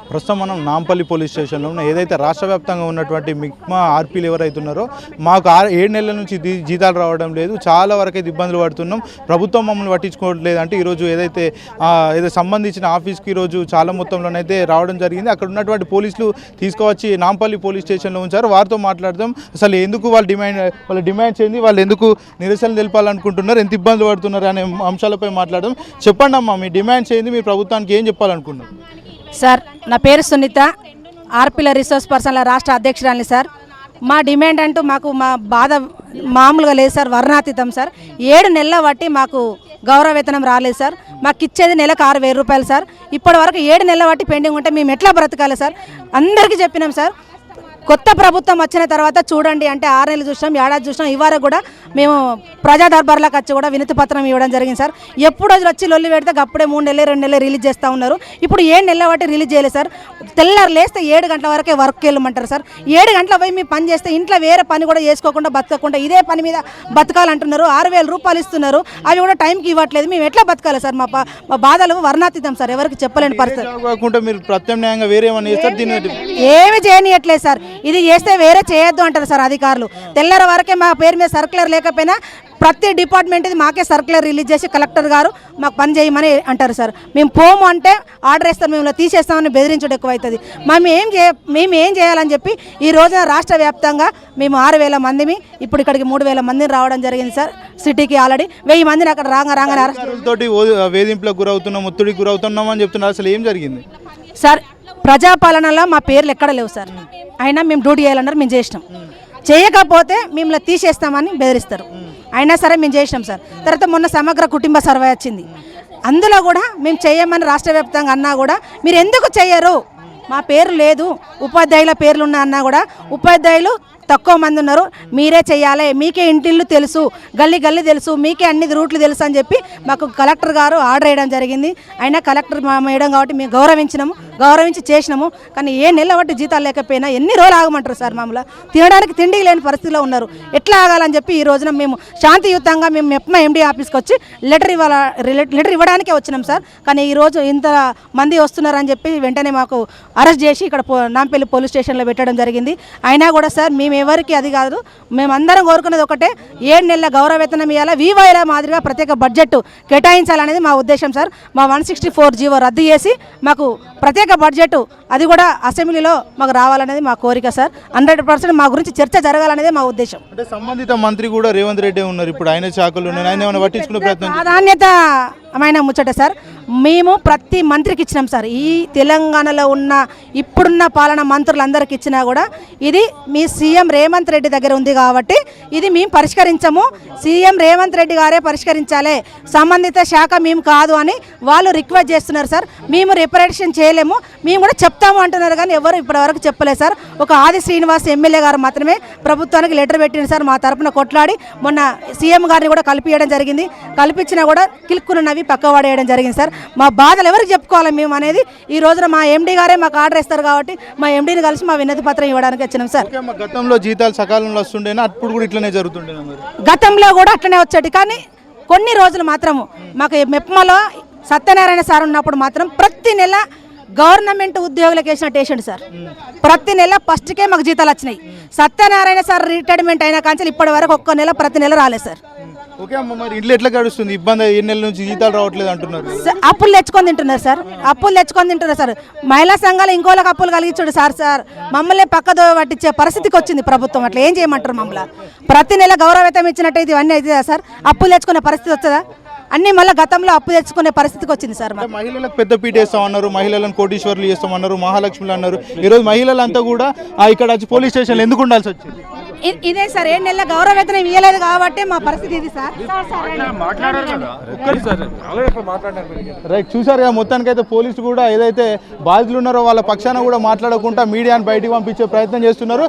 ప్రస్తుతం మనం నాంపల్లి పోలీస్ స్టేషన్లో ఉన్న ఏదైతే రాష్ట్ర వ్యాప్తంగా ఉన్నటువంటి మిగ్మా ఆర్పీలు ఎవరైతే ఉన్నారో మాకు 7 నెలల నుంచి జీతాలు రావడం లేదు, చాలా వరకు అయితే ఇబ్బందులు పడుతున్నాం, ప్రభుత్వం మమ్మల్ని పట్టించుకోవట్లేదు అంటే ఈరోజు ఏదైతే సంబంధించిన ఆఫీస్కి ఈరోజు చాలా మొత్తంలోనైతే రావడం జరిగింది. అక్కడ ఉన్నటువంటి పోలీసులు తీసుకువచ్చి నాంపల్లి పోలీస్ స్టేషన్లో ఉంచారు. వారితో మాట్లాడదాం. అసలు ఎందుకు వాళ్ళ డిమాండ్స్ ఏంది, వాళ్ళు ఎందుకు నిరసన తెలపాలనుకుంటున్నారు, ఎంత ఇబ్బందులు పడుతున్నారు అనే అంశాలపై మాట్లాడదాం. చెప్పండి అమ్మా, మీ డిమాండ్స్ ఏంది, మీ ప్రభుత్వానికి ఏం చెప్పాలనుకున్నారు? సార్, నా పేరు సునీత, ఆర్పీల రిసోర్స్ పర్సన్ల రాష్ట్ర అధ్యక్షురాలిని. సార్, మా డిమాండ్ అంటూ మాకు మా బాధ మామూలుగా లేదు సార్, వర్ణాతీతం సార్. 7 నెలల బట్టి మాకు గౌరవ వేతనం రాలేదు సార్. మాకు ఇచ్చేది నెలకు 6,000 రూపాయలు సార్. ఇప్పటి వరకు 7 నెలల బట్టి పెండింగ్ ఉంటే మేము ఎట్లా బ్రతకాలి సార్? అందరికీ చెప్పినాం సార్. కొత్త ప్రభుత్వం వచ్చిన తర్వాత చూడండి అంటే 6 నెలలు చూసినాం, ఏడాది చూసినాం. ఇవాళ కూడా మేము ప్రజా దర్బార్లకు వచ్చి కూడా వినతి పత్రం ఇవ్వడం జరిగింది సార్. ఎప్పుడు రోజులు వచ్చి లొల్లి పెడితే అప్పుడే 3 నెలలు 2 నెలలు రిలీజ్ చేస్తూ ఉన్నారు. ఇప్పుడు 7 నెలల బట్టి రిలీజ్ చేయలేదు సార్. తెల్లారు లేస్తే 7 గంటల వరకే వర్క్కి వెళ్ళమంటారు సార్. 7 గంటల పోయి మేము పని చేస్తే ఇంట్లో వేరే పని కూడా చేసుకోకుండా బతకకుండా ఇదే పని మీద బతకాలంటున్నారు. 6,000 రూపాయలు ఇస్తున్నారు, అవి కూడా టైంకి ఇవ్వట్లేదు. మేము ఎట్లా బతకాలి సార్? మా బాధలు వర్ణాతీతం సార్, ఎవరికి చెప్పలేని పరిస్థితి. ఏమి చేయనియట్లేదు సార్. ఇది చేస్తే వేరే చేయొద్దు అంటారు సార్ అధికారులు. తెల్లర వరకే మా పేరు మీద సర్క్యులర్ లేకపోయినా ప్రతి డిపార్ట్మెంట్ ఇది మాకే సర్క్యులర్ రిలీజ్ చేసి కలెక్టర్ గారు మాకు పని చేయమని అంటారు సార్. మేము పోము అంటే ఆర్డర్ వేస్తాం, మేము తీసేస్తామని బెదిరించడం ఎక్కువ అవుతుంది. మేము ఏం చేయాలని చెప్పి ఈ రోజున రాష్ట్ర వ్యాప్తంగా మేము 6,000 మందిని, ఇప్పుడు ఇక్కడికి 3,000 మందిని రావడం జరిగింది సార్. సిటీకి ఆల్రెడీ 1000 మందిని అక్కడ రాగానే తోటి వేధింపులకు గురవుతున్నాం, ఒత్తిడికి గురవుతున్నాం అని చెప్తున్నారు. అసలు ఏం జరిగింది సార్? ప్రజాపాలనలో మా పేర్లు ఎక్కడ లేవు సార్. అయినా మేము డ్యూటీ చేయాలన్నారు, మేము చేసినాం. చేయకపోతే మిమ్మల్ని తీసేస్తామని బెదిరిస్తారు. అయినా సరే మేము చేసినాం సార్. తర్వాత మొన్న సమగ్ర కుటుంబ సర్వే వచ్చింది, అందులో కూడా మేము చేయమని రాష్ట్ర వ్యాప్తంగా అన్నా కూడా మీరు ఎందుకు చేయరు, మా పేరు లేదు, ఉపాధ్యాయుల పేర్లు ఉన్నా అన్నా కూడా ఉపాధ్యాయులు తక్కువ మంది ఉన్నారు, మీరే చేయాలి, మీకే ఇంటిల్లు తెలుసు, గల్లీ గల్లీ తెలుసు, మీకే అన్ని రూట్లు తెలుసు అని చెప్పి మాకు కలెక్టర్ గారు ఆర్డర్ వేయడం జరిగింది. అయినా కలెక్టర్ వేయడం కాబట్టి మేము గౌరవించి చేసినాము. కానీ 7 నెలల బట్టి జీతాలు లేకపోయినా ఎన్ని రోజులు ఆగమంటారు సార్? మమ్మల్ని తినడానికి తిండి లేని పరిస్థితిలో ఉన్నారు. ఎట్లా ఆగాలని చెప్పి ఈ రోజున మేము శాంతియుతంగా మేము మెప్మా ఎండి ఆఫీస్కి వచ్చి లెటర్ ఇవ్వడానికే వచ్చినాం సార్. కానీ ఈరోజు ఇంత మంది వస్తున్నారని చెప్పి వెంటనే మాకు అరెస్ట్ చేసి ఇక్కడ నాంపల్లి పోలీస్ స్టేషన్లో పెట్టడం జరిగింది. అయినా కూడా సార్ మేము ఎవరికి అది కాదు, మేమందరం కోరుకునేది ఒకటే, 7 నెలల గౌరవ వేతనం ఇవ్వాలి, వీవైల మాదిరిగా ప్రత్యేక బడ్జెట్ కేటాయించాలనేది మా ఉద్దేశం సార్. మా 164 జీవో రద్దు చేసి మాకు ప్రత్యేక బడ్జెట్ అది కూడా అసెంబ్లీలో మాకు రావాలనేది మా కోరిక సార్. 100% మా గురించి చర్చ జరగాలనేది మా ఉద్దేశం. అంటే సంబంధిత మంత్రి కూడా రేవంత్ రెడ్డి ఉన్నారు, ఇప్పుడు ఆయన శాఖలు ఉన్నాయి, ఆయన ఏమైనా పట్టించుకునే ప్రయత్నం? ప్రాధాన్యతమైన ముచ్చట సార్. మేము ప్రతి మంత్రికి ఇచ్చినాం సార్. ఈ తెలంగాణలో ఉన్న ఇప్పుడున్న పాలన మంత్రులందరికీ ఇచ్చినా కూడా ఇది మీ సీఎం రేవంత్ రెడ్డి దగ్గర ఉంది కాబట్టి ఇది మేము పరిష్కరించము, సీఎం రేవంత్ రెడ్డి గారే పరిష్కరించాలి, సంబంధిత శాఖ మేము కాదు అని వాళ్ళు రిక్వెస్ట్ చేస్తున్నారు సార్. మేము రిప్రజెంటేషన్ చేయలేము, మేము కూడా చెప్తాము అంటున్నారు కానీ ఎవరు ఇప్పటివరకు చెప్పలేదు సార్. ఒక ఆది శ్రీనివాస్ ఎమ్మెల్యే గారు మాత్రమే ప్రభుత్వానికి లెటర్ పెట్టింది సార్. మా తరపున కొట్లాడి మొన్న సీఎం గారిని కూడా కలిపియడం జరిగింది. కల్పించినా కూడా కిలుక్కున్నవి పక్క పడేయడం జరిగింది సార్. మా బాధలు ఎవరికి చెప్పుకోవాలి మేము అనేది ఈ రోజున మా ఎండీ గారే మాకు ఆర్డర్ ఇస్తారు కాబట్టి మా ఎండీని కలిసి మా వినతి పత్రం ఇవ్వడానికి వచ్చినాం సార్. గతంలో జీతాలు సకాలంలో వస్తుండేనా? అప్పుడు కూడా ఇట్లనే జరుగుతుండేనా? గతంలో కూడా అట్లనే వచ్చేటి, కానీ కొన్ని రోజులు మాత్రము మాకు మెప్మలో సత్యనారాయణ సార్ ఉన్నప్పుడు మాత్రం ప్రతి నెల గవర్నమెంట్ ఉద్యోగులకు వేసినట్టు వేసాడు సార్. ప్రతి నెల ఫస్ట్కే మాకు జీతాలు వచ్చినాయి. సత్యనారాయణ సార్ రిటైర్మెంట్ అయినా కానీ ఇప్పటి వరకు ఒక్క నెల ప్రతి నెల రాలేదు సార్. ఓకే అమ్మ, మరి ఇంట్లో ఎట్లా గడుస్తుంది? ఇబ్బంది, 7 నెలల నుంచి జీతాలు రావట్లేదు అంటున్నారు. అప్పులు తెచ్చుకొని తింటున్నారు సార్, అప్పులు తెచ్చుకొని తింటున్నారు సార్. మహిళా సంఘాలు ఇంకోళ్ళకి అప్పులు కలిగించాడు సార్. మమ్మల్ని పక్కదో పట్టించే పరిస్థితికి వచ్చింది ప్రభుత్వం. అట్లా ఏం చేయమంటారు? మమ్మల్ని ప్రతి నెల గౌరవేతం ఇచ్చినట్టయితే ఇవన్నీ అవుతుందా సార్? అప్పులు తెచ్చుకునే పరిస్థితి వస్తుందా? అన్ని మళ్ళీ గతంలో అప్పు తెచ్చుకునే పరిస్థితికి వచ్చింది సార్. మహిళలకు పెద్ద పీట వేస్తామన్నారు, మహిళలను కోటీశ్వర్లు చేస్తామన్నారు, మహాలక్ష్మిలు అన్నారు. ఈరోజు మహిళలంతా కూడా ఇక్కడ వచ్చి పోలీస్ స్టేషన్లో ఎందుకు ఉండాల్సి వచ్చింది? ఇదే సార్, 7 నెలల గౌరవ వేతనం ఇవ్వలేదు కాబట్టి మా పరిస్థితి ఇది సార్. రైట్, చూసారుగా మొత్తానికైతే పోలీసులు కూడా ఏదైతే బాధితులు ఉన్నారో వాళ్ళ పక్షాన కూడా మాట్లాడకుండా మీడియాను బయటికి పంపించే ప్రయత్నం చేస్తున్నారు.